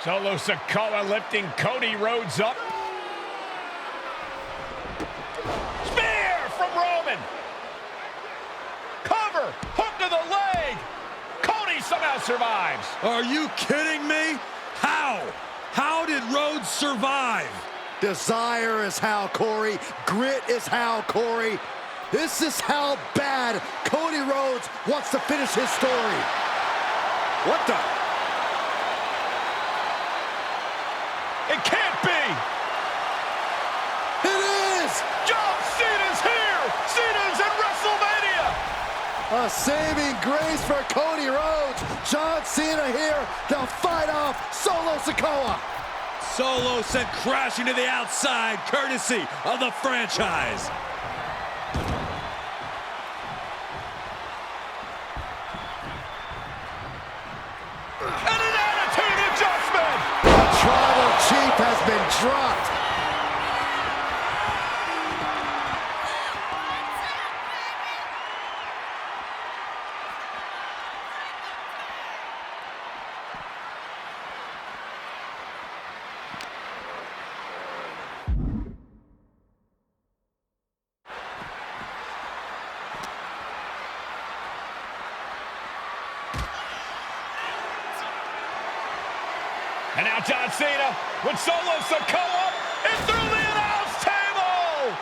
Solo Sikoa lifting Cody Rhodes up. Spear from Roman. Cover, hook to the leg. Cody somehow survives. Are you kidding me? How? How did Rhodes survive? Desire is how, Corey. Grit is how, Corey. This is how bad Cody Rhodes wants to finish his story. What the? It can't be. It is! John Cena's here. Cena's in WrestleMania. A saving grace for Cody Rhodes. John Cena here to fight off Solo Sikoa. Solo sent crashing to the outside, courtesy of the franchise. And an attitude adjustment. The tribal chief has been dropped. And now John Cena with Solo Sikoa and through the announce table.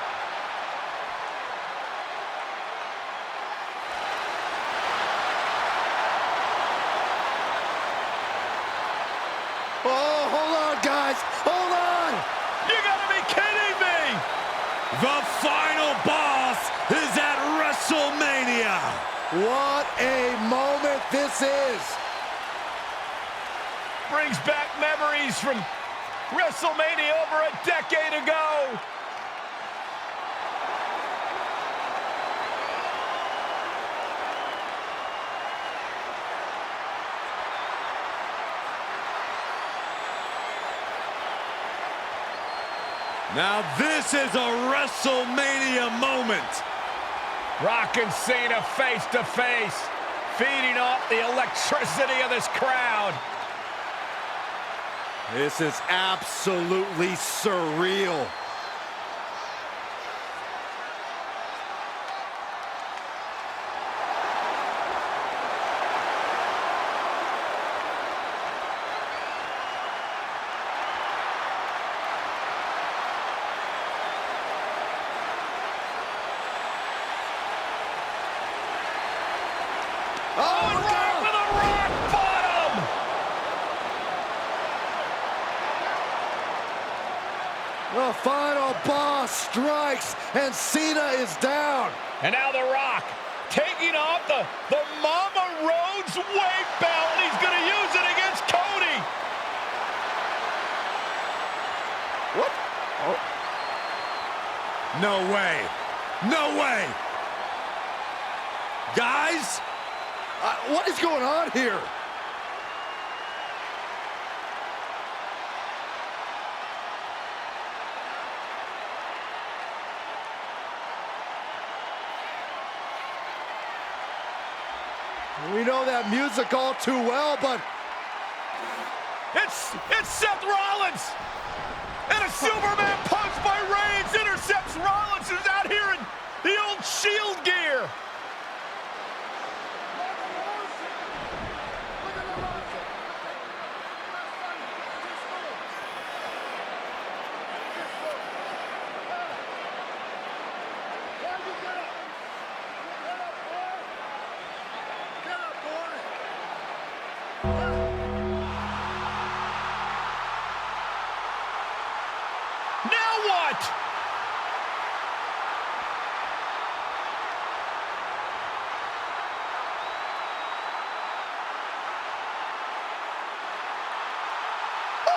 Oh, hold on, guys. Hold on. You gotta be kidding me. The final boss is at WrestleMania. What a moment this is. Brings back memories from WrestleMania over a decade ago. Now this is a WrestleMania moment. Rock and Cena face to face, feeding off the electricity of this crowd. This is absolutely surreal. Oh, right with a rock bottom! The final boss strikes, and Cena is down. And now The Rock taking off the Mama Rhodes weight belt. He's going to use it against Cody. What? Oh. No way. No way. Guys, What is going on here? We know that music all too well, but It's Seth Rollins. And a Superman punch by Reigns intercepts Rollins, who's out here in the old Shield gear. Now what?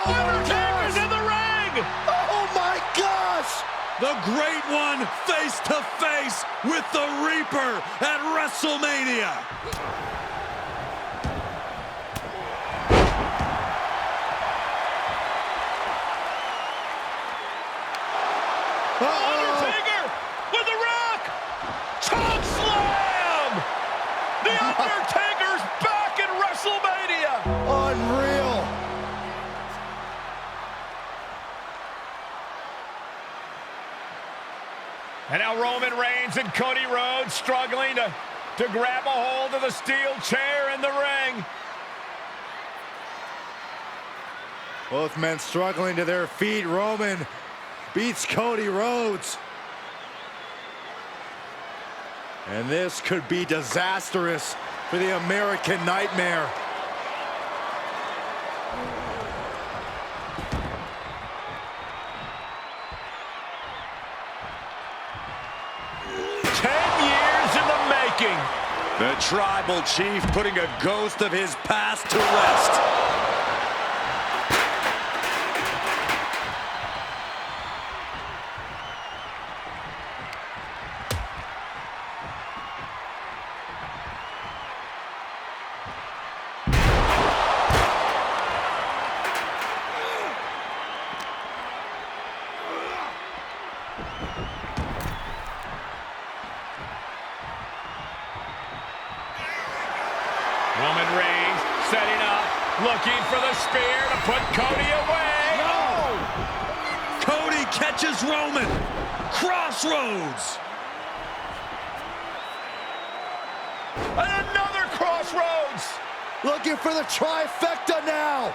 Undertaker's in the ring! oh my gosh! the Great One face to face with the Reaper at WrestleMania. Undertaker with the Rock! Choke slam! The Undertaker's back in WrestleMania! Unreal! And now Roman Reigns and Cody Rhodes struggling to grab a hold of the steel chair in the ring. Both men struggling to their feet. Roman beats Cody Rhodes. And this could be disastrous for the American Nightmare. The Tribal Chief putting a ghost of his past to rest. Roman Reigns setting up, looking for the spear to put Cody away. No! Cody catches Roman. Crossroads. And another crossroads. Looking for the trifecta now.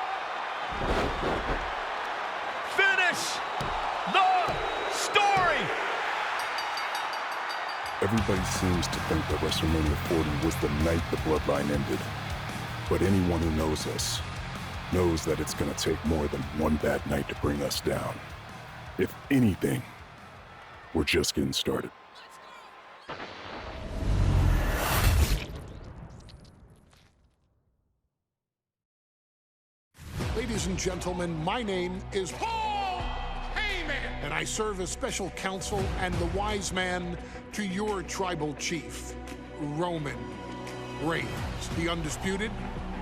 Finish the story. Everybody seems to think that WrestleMania 40 was the night the Bloodline ended. But anyone who knows us knows that it's going to take more than one bad night to bring us down. If anything, we're just getting started. Ladies and gentlemen, my name is Paul Heyman, and I serve as special counsel and the wise man to your tribal chief, Roman Reigns, the undisputed,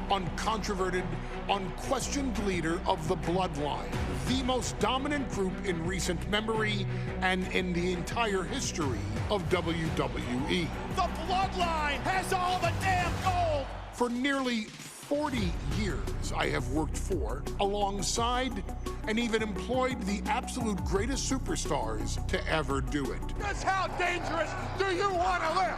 uncontroverted, unquestioned leader of the Bloodline, the most dominant group in recent memory and in the entire history of WWE. The Bloodline has all the damn gold. For nearly 40 years, I have worked for, alongside, and even employed the absolute greatest superstars to ever do it. Just how dangerous do you want to live?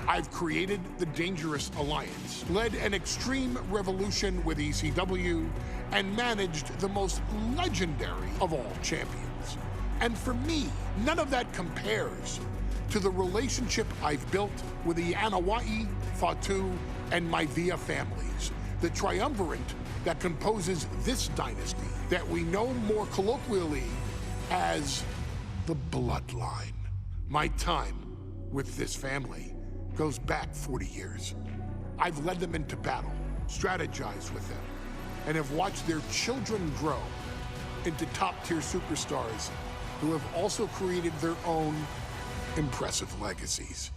I've created the Dangerous Alliance, led an extreme revolution with ECW, and managed the most legendary of all champions. And for me, none of that compares to the relationship I've built with the Anoa'i, Fatu, and Maivia families, the triumvirate that composes this dynasty that we know more colloquially as the Bloodline. My time with this family goes back 40 years. I've led them into battle, strategized with them, and have watched their children grow into top-tier superstars who have also created their own impressive legacies.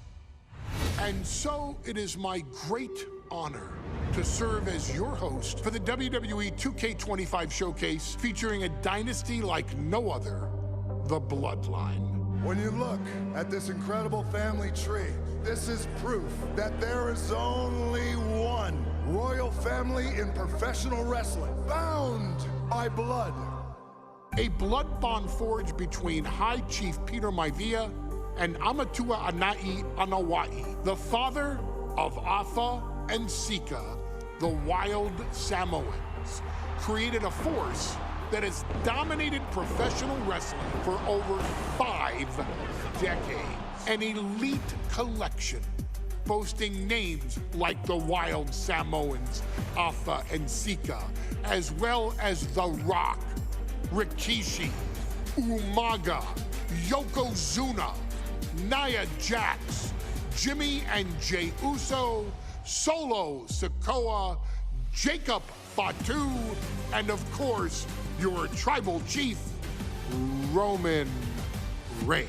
And so it is my great honor to serve as your host for the WWE 2K25 showcase featuring a dynasty like no other, the Bloodline. When you look at this incredible family tree, this is proof that there is only one royal family in professional wrestling, bound by blood. A blood bond forged between High Chief Peter Maivia and Amatua Anai Anoa'i, the father of Afa and Sika, the wild Samoans, created a force that has dominated professional wrestling for over 5 decades. An elite collection boasting names like the Wild Samoans, Afa and Sika, as well as The Rock, Rikishi, Umaga, Yokozuna, Nia Jax, Jimmy and Jey Uso, Solo Sikoa, Jacob Fatu, and of course, your tribal chief, Roman Reigns.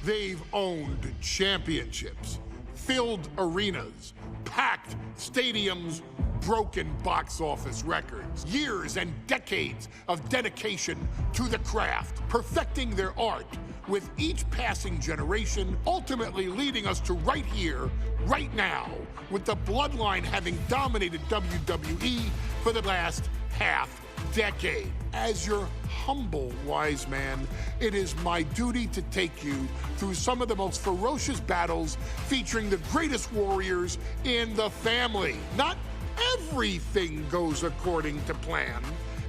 They've owned championships, filled arenas, packed stadiums, broken box office records, years and decades of dedication to the craft, perfecting their art with each passing generation, ultimately leading us to right here, right now, with the Bloodline having dominated WWE for the last half decade. As your humble wise man, it is my duty to take you through some of the most ferocious battles featuring the greatest warriors in the family. Not everything goes according to plan,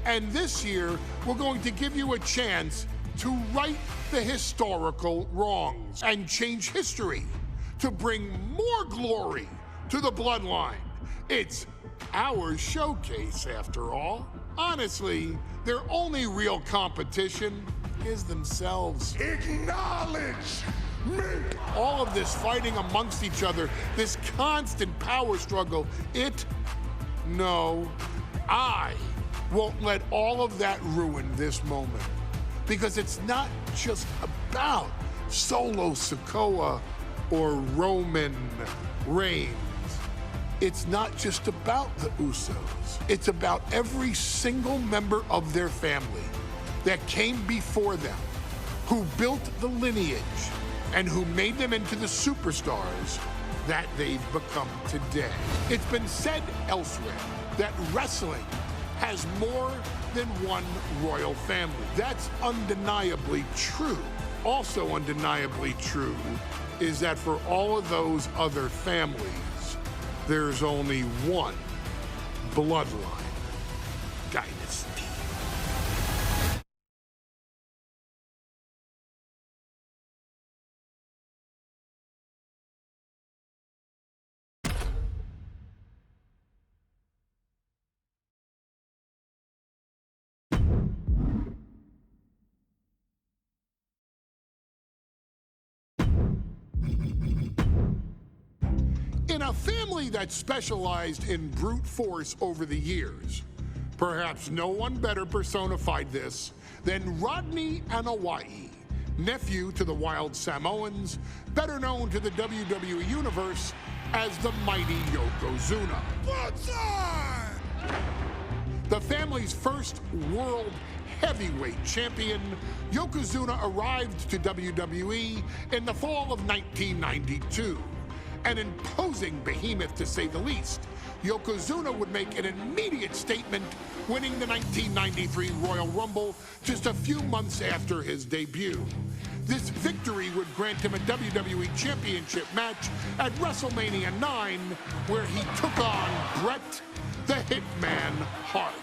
and this year we're going to give you a chance to right the historical wrongs and change history to bring more glory to the Bloodline. It's our showcase, after all. Honestly, their only real competition is themselves. Acknowledge me! All of this fighting amongst each other, this constant power struggle, no, I won't let all of that ruin this moment. Because it's not just about Solo Sikoa or Roman Reigns. It's not just about the Usos. It's about every single member of their family that came before them, who built the lineage and who made them into the superstars that they've become today. It's been said elsewhere that wrestling has more than one royal family. That's undeniably true. Also undeniably true is that for all of those other families, there's only one Bloodline Dynasty. In a family that specialized in brute force over the years, perhaps no one better personified this than Rodney Anawai, nephew to the Wild Samoans, better known to the WWE Universe as the mighty Yokozuna. The family's first world heavyweight champion, Yokozuna arrived to WWE in the fall of 1992. An imposing behemoth, to say the least, Yokozuna would make an immediate statement, winning the 1993 Royal Rumble just a few months after his debut. This victory would grant him a WWE Championship match at WrestleMania 9, where he took on Bret the Hitman Hart.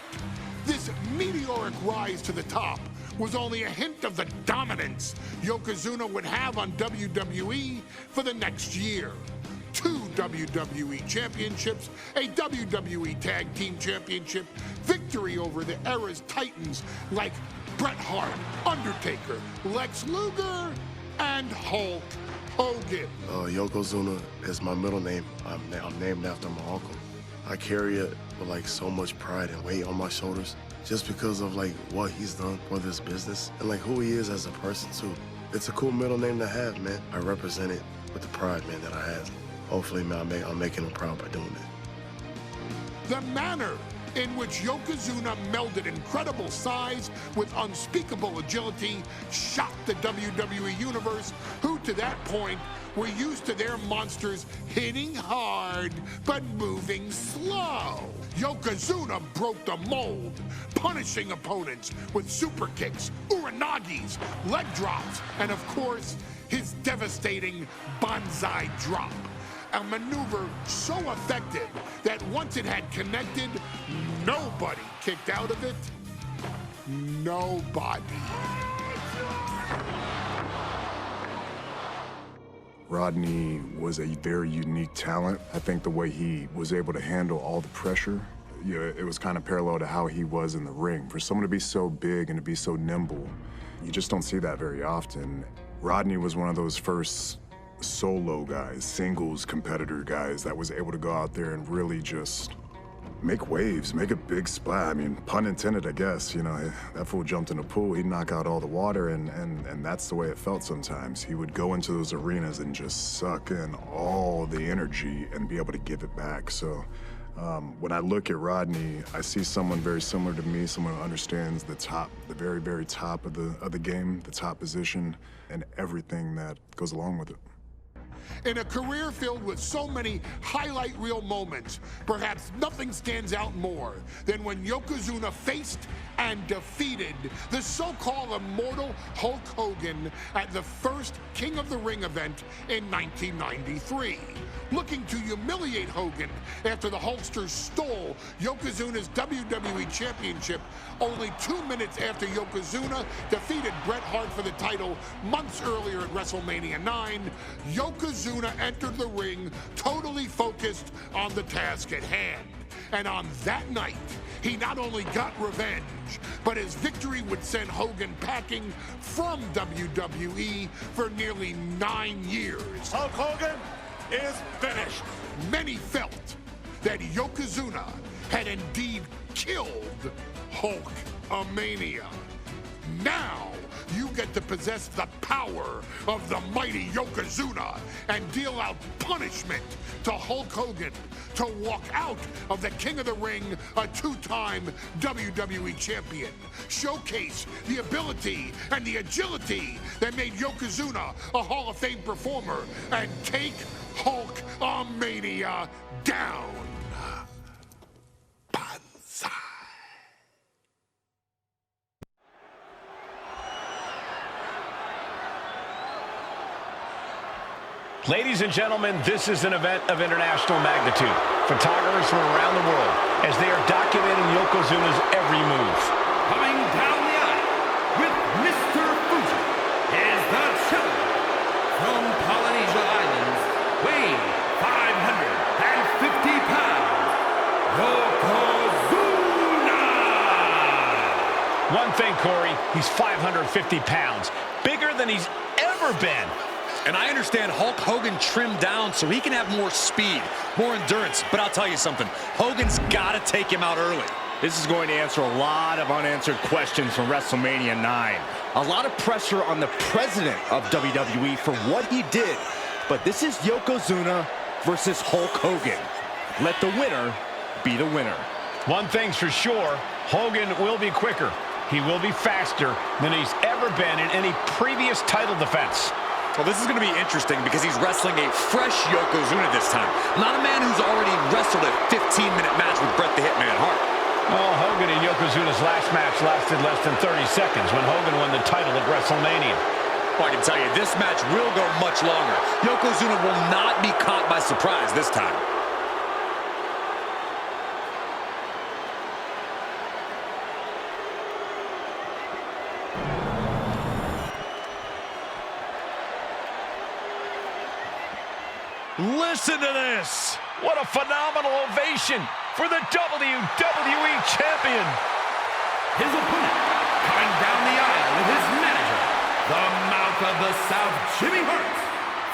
This meteoric rise to the top was only a hint of the dominance Yokozuna would have on WWE for the next year. 2 WWE championships, a WWE Tag Team Championship, victory over the era's titans like Bret Hart, Undertaker, Lex Luger, and Hulk Hogan. Yokozuna is my middle name. I'm named after my uncle. I carry it with like so much pride and weight on my shoulders just because of like what he's done for this business and like who he is as a person too. It's a cool middle name to have, man. I represent it with the pride, man, that I have. Hopefully, man, I'm making him proud by doing it. The manner in which Yokozuna melded incredible size with unspeakable agility shocked the WWE Universe, who to that point were used to their monsters hitting hard but moving slow. Yokozuna broke the mold, punishing opponents with super kicks, uranagis, leg drops, and of course, his devastating banzai drop. A maneuver so effective that once it had connected, nobody kicked out of it. Nobody. Rodney was a very unique talent. I think the way he was able to handle all the pressure, it was kind of parallel to how he was in the ring. For someone to be so big and to be so nimble, you just don't see that very often. Rodney was one of those first solo guys, singles competitor guys that was able to go out there and really just make waves, make a big splash. I mean, pun intended, I guess. You know, that fool jumped in the pool, he'd knock out all the water, and that's the way it felt sometimes. He would go into those arenas and just suck in all the energy and be able to give it back. So when I look at Rodney, I see someone very similar to me, someone who understands the top, the very, very top of the game, the top position, and everything that goes along with it. In a career filled with so many highlight reel moments, perhaps nothing stands out more than when Yokozuna faced and defeated the so-called immortal Hulk Hogan at the first King of the Ring event in 1993. Looking to humiliate Hogan after the Hulkster stole Yokozuna's WWE Championship only 2 minutes after Yokozuna defeated Bret Hart for the title months earlier at WrestleMania 9, Yokozuna entered the ring totally focused on the task at hand. And on that night, he not only got revenge, but his victory would send Hogan packing from WWE for nearly 9 years. Hulk Hogan is finished. Many felt that Yokozuna had indeed killed Hulkamania. Now, you get to possess the power of the mighty Yokozuna and deal out punishment to Hulk Hogan to walk out of the King of the Ring, a 2-time WWE champion. Showcase the ability and the agility that made Yokozuna a Hall of Fame performer and take Hulkamania down. Banzai. Ladies and gentlemen, this is an event of international magnitude. Photographers from around the world as they are documenting Yokozuna's every move. Coming down the aisle with Mr. Fuji is the challenger from Polynesia Islands, weighing 550 pounds, Yokozuna! One thing, Corey, he's 550 pounds, bigger than he's ever been. And I understand Hulk Hogan trimmed down so he can have more speed, more endurance. But I'll tell you something, Hogan's got to take him out early. This is going to answer a lot of unanswered questions from WrestleMania 9. A lot of pressure on the president of WWE for what he did. But this is Yokozuna versus Hulk Hogan. Let the winner be the winner. One thing's for sure, Hogan will be quicker. He will be faster than he's ever been in any previous title defense. Well, this is going to be interesting because he's wrestling a fresh Yokozuna this time. Not a man who's already wrestled a 15-minute match with Bret the Hitman Hart. Well, Hogan and Yokozuna's last match lasted less than 30 seconds when Hogan won the title at WrestleMania. Well, I can tell you, this match will go much longer. Yokozuna will not be caught by surprise this time. Listen to this. What a phenomenal ovation for the WWE Champion. His opponent, coming down the aisle with his manager, the Mouth of the South, Jimmy Hart,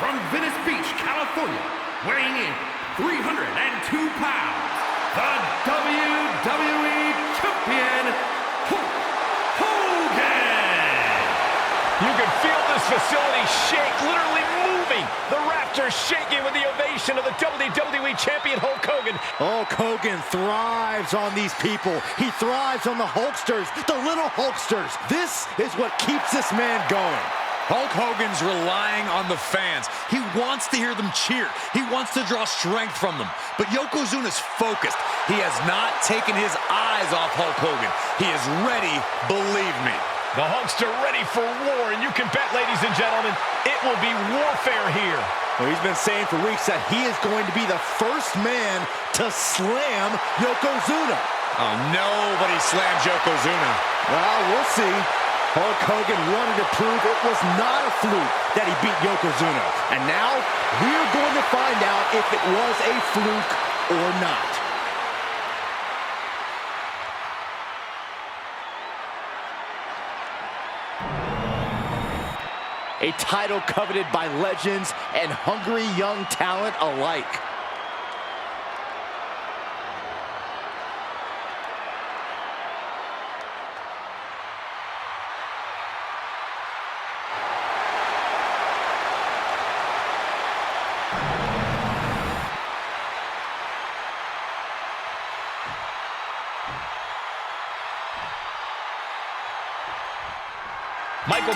from Venice Beach, California, weighing in 302 pounds, the WWE Champion, Hulk Hogan. You can feel this facility shake, literally moving. The Raptors shaking with the ovation of the WWE Champion Hulk Hogan. Hulk Hogan thrives on these people. He thrives on the Hulksters, the little Hulksters. This is what keeps this man going. Hulk Hogan's relying on the fans. He wants to hear them cheer. He wants to draw strength from them. But Yokozuna's focused. He has not taken his eyes off Hulk Hogan. He is ready, believe me. The Hulkster ready for war, and you can bet, ladies and gentlemen, it will be warfare here. Well, he's been saying for weeks that he is going to be the first man to slam Yokozuna. Oh, nobody slams Yokozuna. Well, we'll see. Hulk Hogan wanted to prove it was not a fluke that he beat Yokozuna. And now, we're going to find out if it was a fluke or not. A title coveted by legends and hungry young talent alike. Michael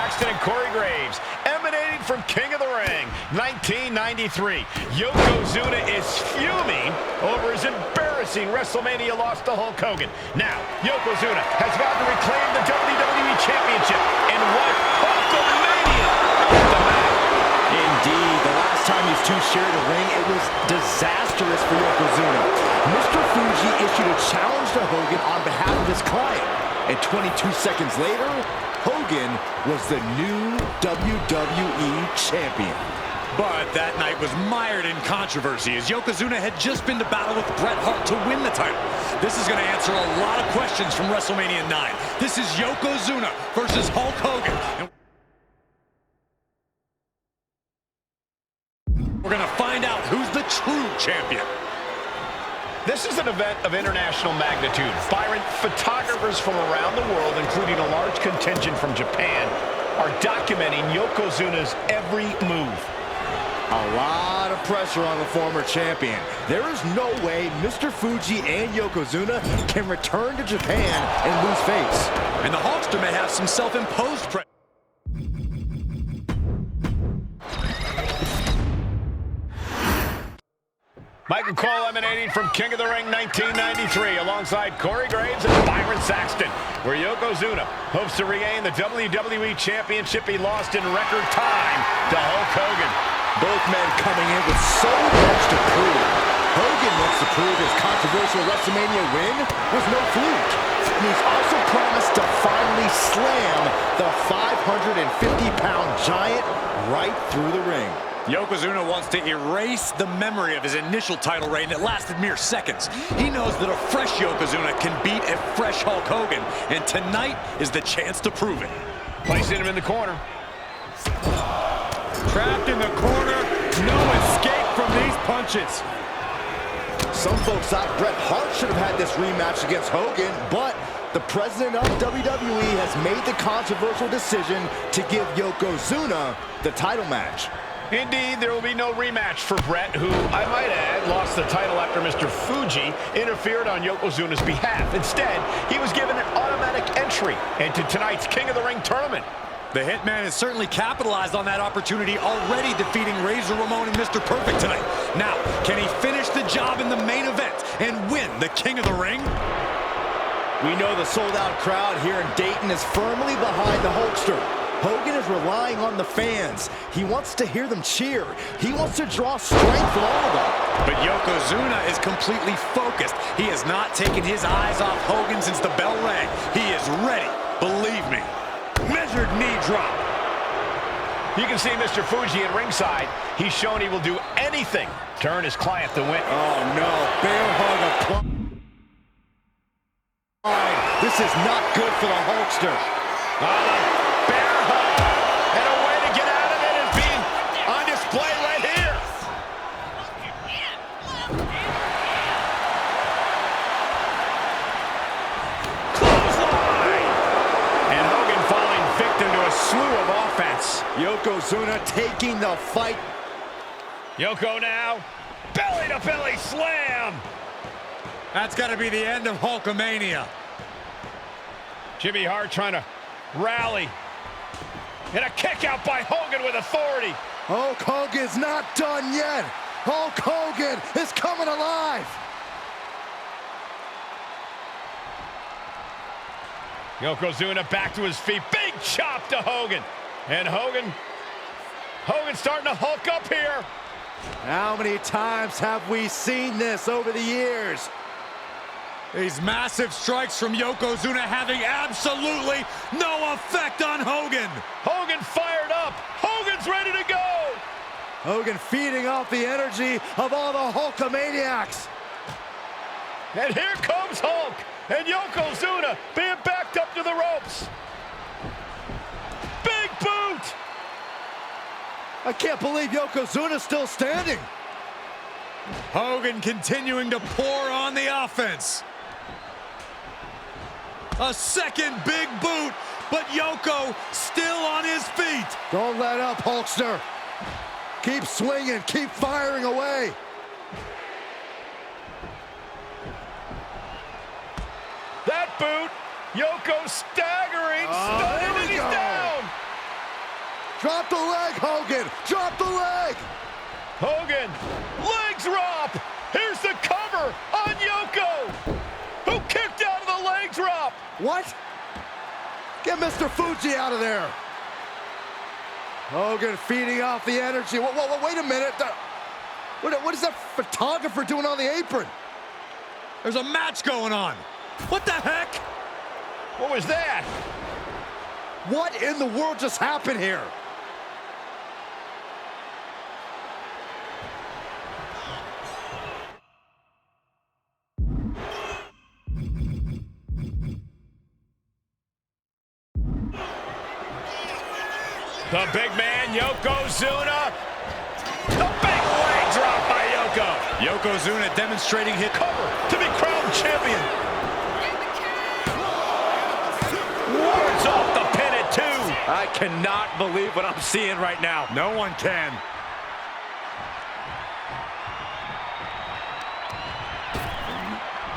Saxton and Corey Graves, emanating from King of the Ring, 1993. Yokozuna is fuming over his embarrassing WrestleMania loss to Hulk Hogan. Now, Yokozuna has vowed to reclaim the WWE Championship in what Hulkamania is the match. Indeed, the last time these two shared a ring, it was disastrous for Yokozuna. Mr. Fuji issued a challenge to Hogan on behalf of his client. And 22 seconds later, Hogan was the new WWE Champion. But that night was mired in controversy as Yokozuna had just been to battle with Bret Hart to win the title. This is going to answer a lot of questions from WrestleMania 9. This is Yokozuna versus Hulk Hogan. We're going to find out who's the true champion. This is an event of international magnitude. Byron, photographers from around the world, including a large contingent from Japan, are documenting Yokozuna's every move. A lot of pressure on the former champion. There is no way Mr. Fuji and Yokozuna can return to Japan and lose face. And the Hulkster may have some self-imposed pressure. Michael Cole emanating from King of the Ring 1993 alongside Corey Graves and Byron Saxton, where Yokozuna hopes to regain the WWE Championship he lost in record time to Hulk Hogan. Both men coming in with so much to prove. Hogan wants to prove his controversial WrestleMania win was no fluke. And he's also promised to finally slam the 550-pound giant right through the ring. Yokozuna wants to erase the memory of his initial title reign that lasted mere seconds. He knows that a fresh Yokozuna can beat a fresh Hulk Hogan, and tonight is the chance to prove it. Placing him in the corner. Trapped in the corner, no escape from these punches. Some folks thought Bret Hart should have had this rematch against Hogan, but the president of WWE has made the controversial decision to give Yokozuna the title match. Indeed, there will be no rematch for Bret, who, I might add, lost the title after Mr. Fuji interfered on Yokozuna's behalf. Instead, he was given an automatic entry into tonight's King of the Ring tournament. The Hitman has certainly capitalized on that opportunity, already defeating Razor Ramon and Mr. Perfect tonight. Now, can he finish the job in the main event and win the King of the Ring? We know the sold-out crowd here in Dayton is firmly behind the Hulkster. Hogan is relying on the fans. He wants to hear them cheer. He wants to draw strength from all of them. But Yokozuna is completely focused. He has not taken his eyes off Hogan since the bell rang. He is ready, believe me. Measured knee drop. You can see Mr. Fuji at ringside. He's shown he will do anything to earn his client the win. Oh no, bear hug applied. This is not good for the Hulkster. Bear hug, and a way to get out of it is being on display right here. Clothesline! And Hogan falling victim to a slew of offense. Yokozuna taking the fight. Yoko now, belly-to-belly slam. That's got to be the end of Hulkamania. Jimmy Hart trying to rally. And a kick out by Hogan with authority. Hulk Hogan's not done yet. Hulk Hogan is coming alive. Yokozuna back to his feet. Big chop to Hogan. And Hogan's starting to hulk up here. How many times have we seen this over the years? These massive strikes from Yokozuna having absolutely no effect on Hogan. Hogan fired up. Hogan's ready to go. Hogan feeding off the energy of all the Hulkamaniacs. And here comes Hulk. And Yokozuna being backed up to the ropes. Big boot. I can't believe Yokozuna's still standing. Hogan continuing to pour on the offense. A second big boot, but Yoko still on his feet. Don't let up, Hulkster. Keep swinging, keep firing away. That boot, Yoko staggering, stunning, and he's down. Drop the leg, Hogan! Drop the leg! Hogan, leg drop! Here's the cover on Yoko! Who kicked out of the leg drop? What? Get Mr. Fuji out of there! Hogan feeding off the energy. Whoa, wait a minute. What is that photographer doing on the apron? There's a match going on. What the heck? What was that? What in the world just happened here? The big man, Yokozuna. The big leg drop by Yoko. Yokozuna demonstrating his Cover to be crowned champion. Wards off the pin at 2. I cannot believe what I'm seeing right now. No one can.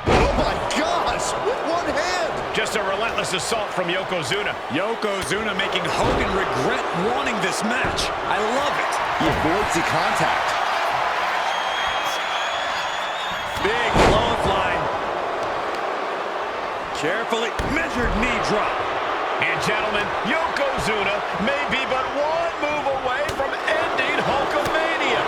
Oh my gosh! With one hand! Just a relentless assault from Yokozuna. Yokozuna making Hogan regret wanting this match. I love it. He avoids the contact. Big clothesline. Carefully measured knee drop. And gentlemen, Yokozuna may be but one move away from ending Hulkamania.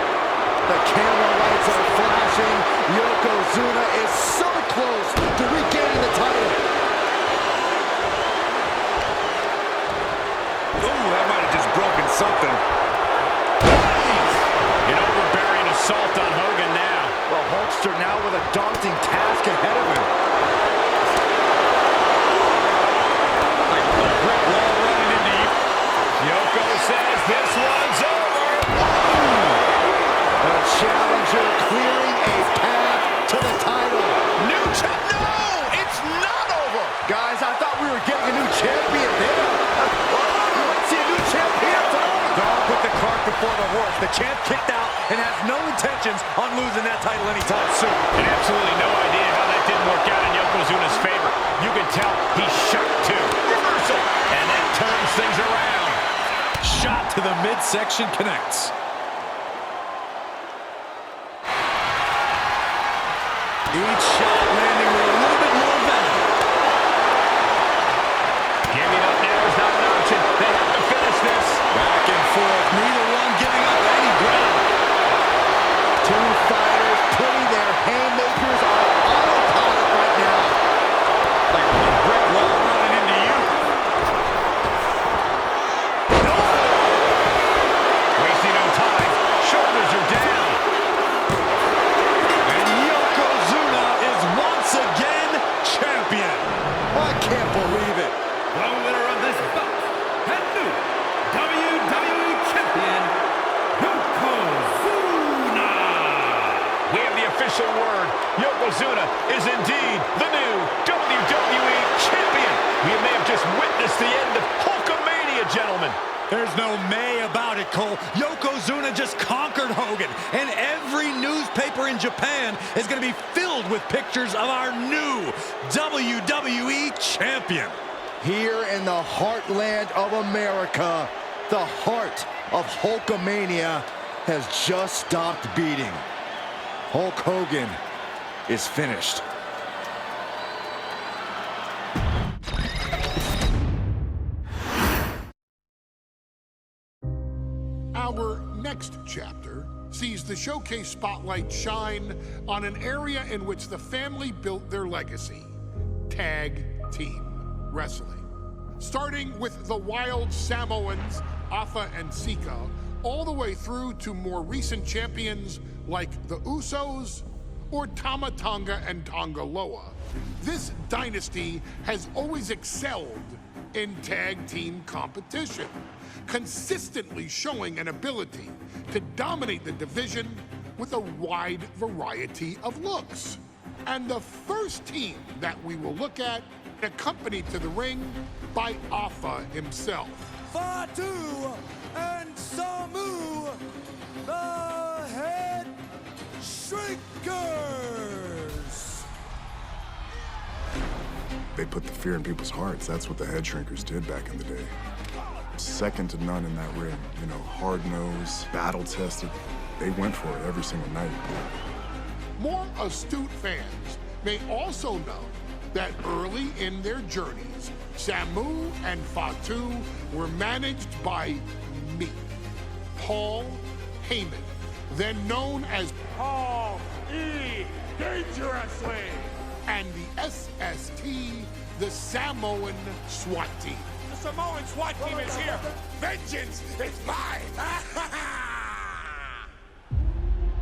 The camera lights are flashing. Yokozuna is so close to regaining the title. Ooh, that might have just broken something. An overbearing assault on Hogan now. Well, Hulkster now with a daunting task ahead of him. Yoko says this one's over. The challenger clearing a path to the title. New champ. No, it's not over. Guys, I thought we were getting a new champion there. You might see a new champion tonight. Don't put the cart before the horse. The champ kicked out and has no intentions on losing that title anytime soon. And absolutely no idea how that didn't work out in Yokozuna's favor. You can tell he's shocked too. Reversal. And that turns things around. Shot to the midsection connects. Each shot landing with a little bit more venom. Giving up now is not an option. They have to finish this. Back and forth, neither one giving up any ground. Two fighters putting their haymakers on autopilot right now. Like a brick wall running into you. Wasting no time. Shoulders are down. And Yokozuna is once again champion. I can't believe it. The winner of this bout and new WWE Champion, Yokozuna. We have the official word. Yokozuna is indeed the new WWE Champion. We may have just witnessed the end of Hulkamania, gentlemen. There's no may about it, Cole. Yokozuna just conquered Hogan, and every newspaper in Japan is going to be filled with pictures of our new WWE Champion. Here in the heartland of America, the heart of Hulkamania has just stopped beating. Hulk Hogan is finished. Our next chapter sees the showcase spotlight shine on an area in which the family built their legacy: tag team wrestling. Starting with the Wild Samoans, Afa and Sika, all the way through to more recent champions like the Usos or Tama Tonga and Tonga Loa. This dynasty has always excelled in tag team competition, consistently showing an ability to dominate the division with a wide variety of looks. And the first team that we will look at, accompanied to the ring by Afa himself. Fatu and Samu, the Head Shrinkers. They put the fear in people's hearts. That's what the head shrinkers did back in the day. second to none in that ring. You know, hard-nosed, battle-tested. They went for it every single night. More astute fans may also know that early in their journeys, Samu and Fatu were managed by me, Paul Heyman, then known as Paul E. Dangerously, and the SST, the Samoan SWAT team. The Samoan SWAT team is here. Vengeance is mine.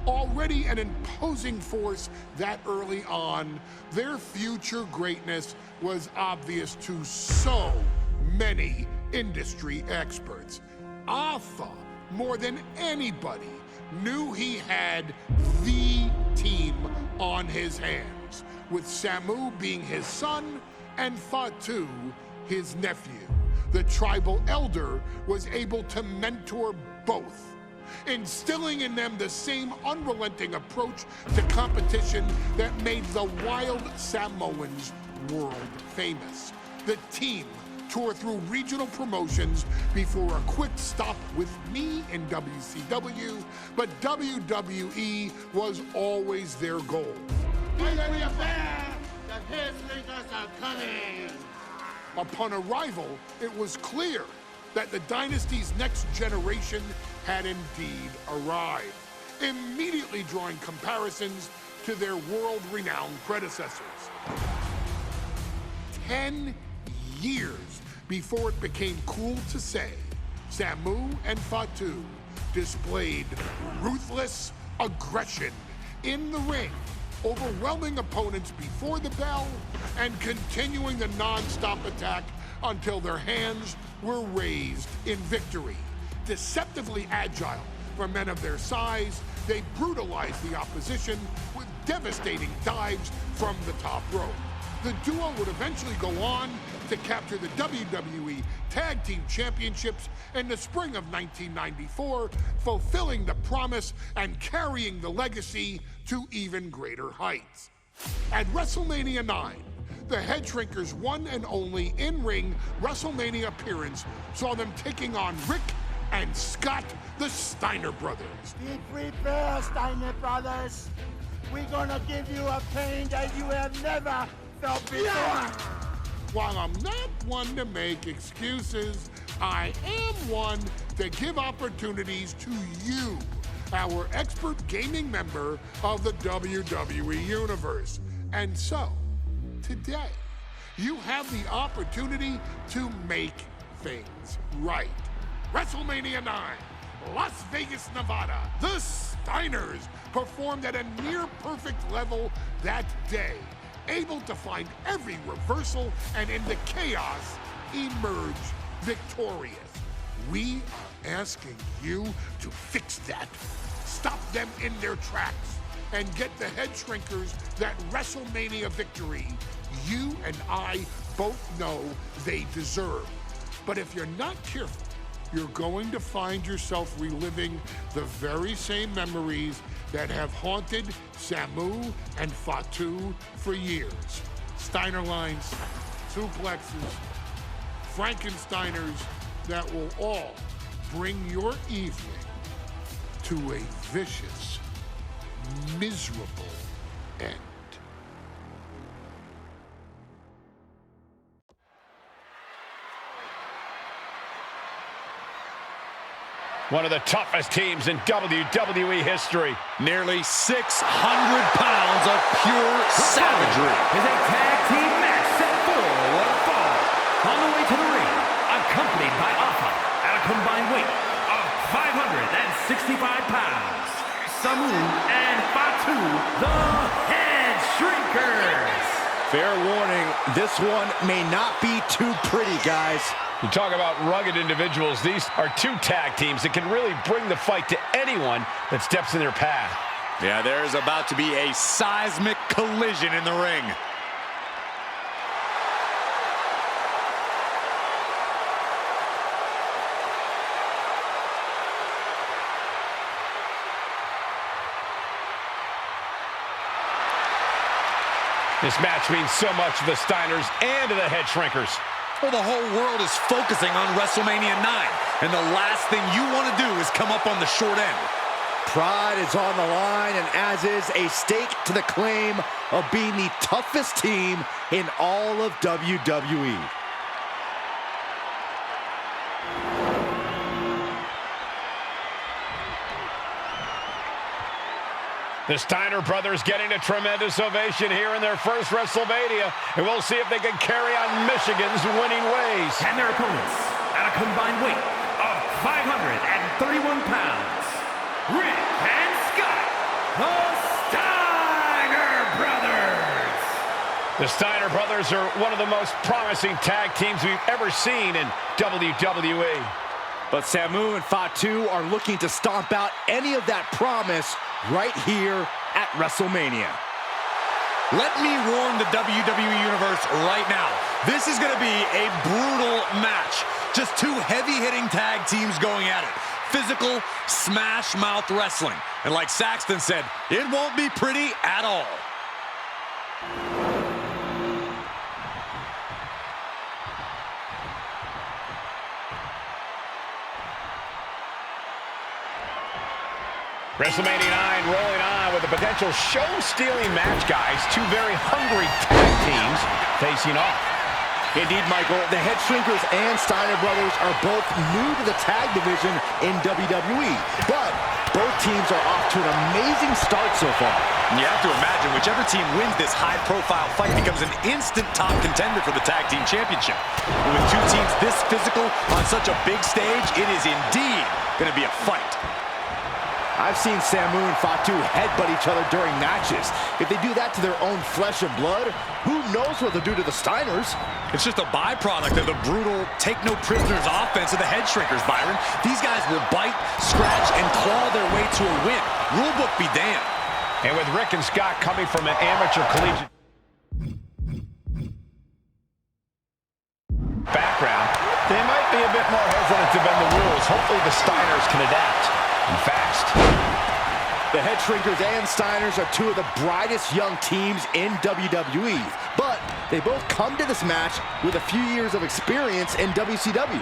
Already an imposing force that early on, their future greatness was obvious to so many industry experts. Alpha, more than anybody, knew he had the team on his hands, with Samu being his son and Fatu his nephew. The tribal elder was able to mentor both, instilling in them the same unrelenting approach to competition that made the wild Samoans world famous. The team toured through regional promotions before a quick stop with me in WCW, but WWE was always their goal. Upon arrival, it was clear that the Dynasty's next generation had indeed arrived, immediately drawing comparisons to their world-renowned predecessors. 10 years before it became cool to say, Samu and Fatu displayed ruthless aggression in the ring, overwhelming opponents before the bell and continuing the non-stop attack until their hands were raised in victory. Deceptively agile for men of their size, they brutalized the opposition with devastating dives from the top rope. The duo would eventually go on to capture the WWE Tag Team Championships in the spring of 1994, fulfilling the promise and carrying the legacy to even greater heights. At WrestleMania 9, the Head Shrinkers' one and only in-ring WrestleMania appearance saw them taking on Rick and Scott, the Steiner brothers. Be prepared, Steiner brothers. We're gonna give you a pain that you have never felt before. While I'm not one to make excuses, I am one to give opportunities to you, our expert gaming member of the WWE Universe. And so, today, you have the opportunity to make things right. WrestleMania 9, Las Vegas, Nevada. The Steiners performed at a near-perfect level that day, able to find every reversal and in the chaos, emerge victorious. We are asking you to fix that. Stop them in their tracks and get the Head Shrinkers that WrestleMania victory you and I both know they deserve. But if you're not careful, you're going to find yourself reliving the very same memories that have haunted Samu and Fatu for years. Steiner lines, suplexes, Frankensteiners that will all bring your evening to a vicious, miserable end. One of the toughest teams in WWE history. Nearly 600 pounds of pure savagery. Is a tag team match set for one fall. On the way to the ring, accompanied by Alpha at a combined weight of 565 pounds. Samu and Fatu, the Head Shrinkers. Fair warning, this one may not be too pretty, guys. You talk about rugged individuals. These are two tag teams that can really bring the fight to anyone that steps in their path. Yeah, there's about to be a seismic collision in the ring. This match means so much to the Steiners and to the Head Shrinkers. Well, the whole world is focusing on WrestleMania 9, and the last thing you want to do is come up on the short end. Pride is on the line, and as is a stake to the claim of being the toughest team in all of WWE. The Steiner brothers getting a tremendous ovation here in their first WrestleMania, and we'll see if they can carry on Michigan's winning ways. And their opponents, at a combined weight of 531 pounds, Rick and Scott, the Steiner brothers. The Steiner brothers are one of the most promising tag teams we've ever seen in WWE. But Samu and Fatu are looking to stomp out any of that promise right here at WrestleMania. Let me warn the WWE Universe right now. This is going to be a brutal match. Just two heavy-hitting tag teams going at it. Physical, smash-mouth wrestling. And like Saxton said, it won't be pretty at all. WrestleMania 9 rolling on with a potential show-stealing match, guys. Two very hungry tag teams facing off. Indeed, Michael, the Head Shrinkers and Steiner brothers are both new to the tag division in WWE, but both teams are off to an amazing start so far. You have to imagine whichever team wins this high-profile fight becomes an instant top contender for the tag team championship. And with two teams this physical on such a big stage, it is indeed going to be a fight. I've seen Samu and Fatu headbutt each other during matches. If they do that to their own flesh and blood, who knows what they'll do to the Steiners? It's just a byproduct of the brutal take-no-prisoners offense of the Head Shrinkers, Byron. These guys will bite, scratch, and claw their way to a win. Rulebook be damned. And with Rick and Scott coming from an amateur collegiate background, they might be a bit more hesitant to bend the rules. Hopefully the Steiners can adapt. And fast. The Head Shrinkers and Steiners are two of the brightest young teams in WWE, but they both come to this match with a few years of experience in WCW.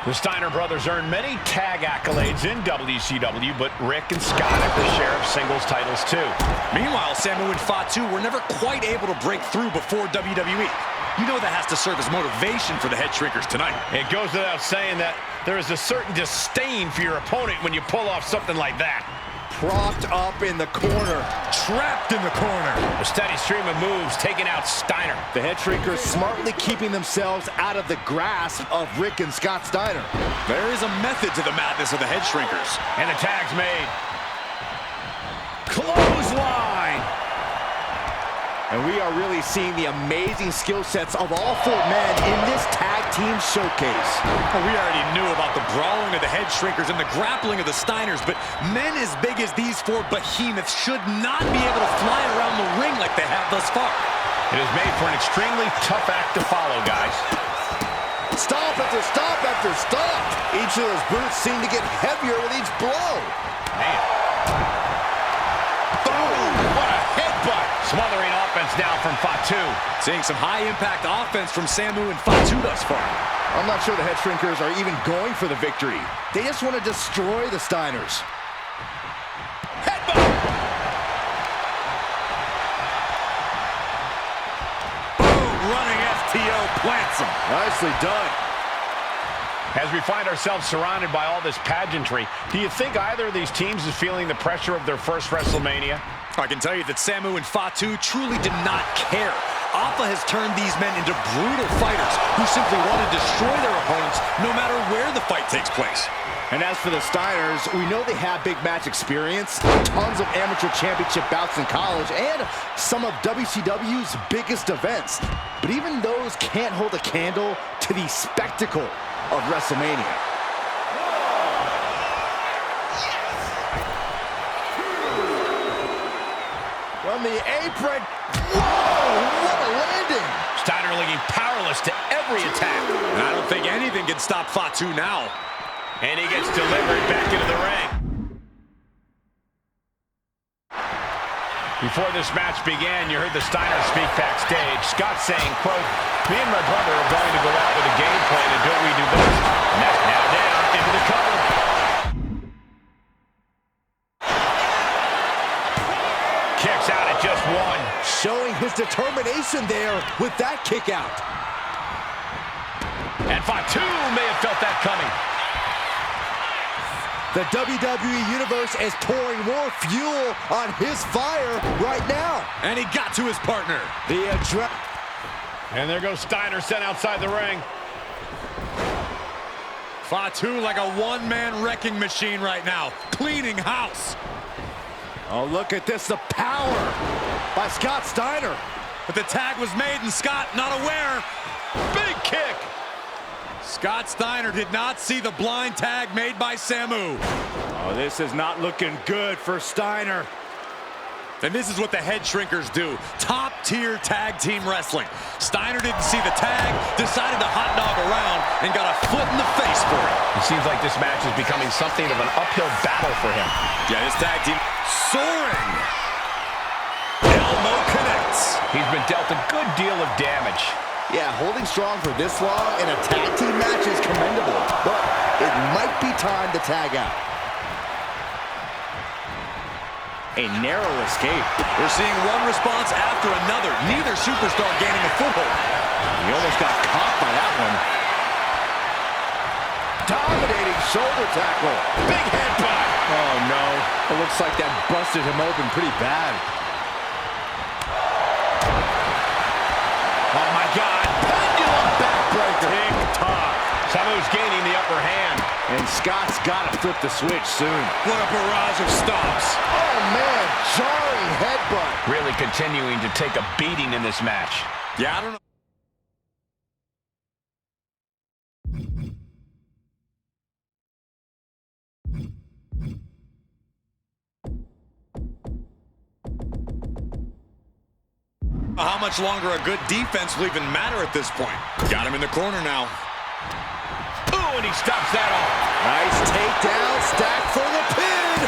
The Steiner brothers earned many tag accolades in WCW, but Rick and Scott have their share of singles titles too. Meanwhile, Samu and Fatu were never quite able to break through before WWE. You know that has to serve as motivation for the Head Shrinkers tonight. It goes without saying that there is a certain disdain for your opponent when you pull off something like that. Propped up in the corner. Trapped in the corner. A steady stream of moves taking out Steiner. The Head Shrinkers smartly keeping themselves out of the grasp of Rick and Scott Steiner. There is a method to the madness of the Head Shrinkers. And the tag's made. Clothesline. And we are really seeing the amazing skill sets of all four men in this tag team showcase. Well, we already knew about the brawling of the Head Shrinkers and the grappling of the Steiners, but men as big as these four behemoths should not be able to fly around the ring like they have thus far. It is made for an extremely tough act to follow, guys. Stop after stop after stop. Each of those boots seem to get heavier with each blow. Man. Boom! What a headbutt! Smothering offense now from Fatu. Seeing some high-impact offense from Samu and Fatu thus far. I'm not sure the Head Shrinkers are even going for the victory. They just want to destroy the Steiners. Headbutt! Boom! Running STO plants him. Nicely done. As we find ourselves surrounded by all this pageantry, do you think either of these teams is feeling the pressure of their first WrestleMania? I can tell you that Samu and Fatu truly did not care. Alpha has turned these men into brutal fighters who simply want to destroy their opponents no matter where the fight takes place. And as for the Steiners, we know they have big match experience, tons of amateur championship bouts in college, and some of WCW's biggest events. But even those can't hold a candle to the spectacle of WrestleMania. From the apron, whoa, what a landing! Steiner looking powerless to every attack. And I don't think anything can stop Fatu now. And he gets delivered back into the ring. Before this match began, you heard the Steiners speak backstage. Scott saying, quote, "Me and my brother are going to go out with a game plan and do what we do best." Neck now down into the cover. Kicks out at just one. Showing his determination there with that kick out. And Fatu may have felt that coming. The WWE Universe is pouring more fuel on his fire right now. And he got to his partner. And there goes Steiner sent outside the ring. Fatu like a one-man wrecking machine right now. Cleaning house. Oh, look at this, the power by Scott Steiner. But the tag was made and Scott not aware. Big kick. Scott Steiner did not see the blind tag made by Samu. Oh, this is not looking good for Steiner. And this is what the head shrinkers do. Top-tier tag team wrestling. Steiner didn't see the tag, decided to hot dog around, and got a foot in the face for it. It seems like this match is becoming something of an uphill battle for him. Yeah, this tag team soaring. Elbow connects. He's been dealt a good deal of damage. Yeah, holding strong for this long in a tag team match is commendable, but it might be time to tag out. A narrow escape. We're seeing one response after another. Neither superstar gaining a foothold. He almost got caught by that one. Dominating shoulder tackle. Big headbutt. Oh, no. It looks like that busted him open pretty bad. Oh, my God. Pendulum backbreaker. Tick-tock. Samu's gaining the upper hand. And Scott's got to flip the switch soon. What a barrage of stomps. Oh, man. Jarring headbutt. Really continuing to take a beating in this match. Yeah, I don't know. How much longer a good defense will even matter at this point? Got him in the corner now. Ooh, and he stops that off. Nice takedown, stack for the pin.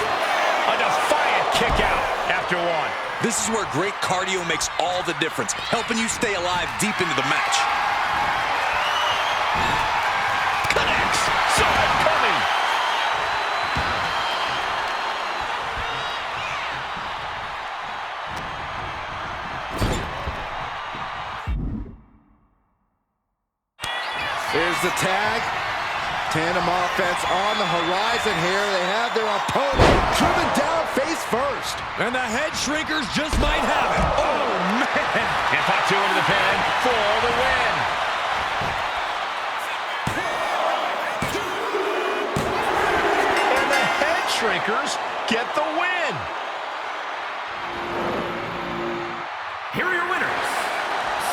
A defiant kick out after one. This is where great cardio makes all the difference, helping you stay alive deep into the match. Connects. Saw it coming. Here's the tag. Tandem offense on the horizon here. They have their opponent driven down face first. And the head shrinkers just might have it. Oh, man. And Fatu into the pin for the win. And the head shrinkers get the win. Here are your winners,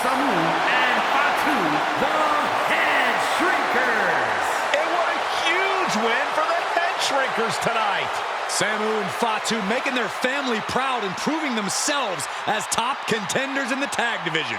Samu and Fatu, the Head Shrinkers. And what a huge win for the head shrinkers tonight. Samu and Fatu making their family proud and proving themselves as top contenders in the tag division.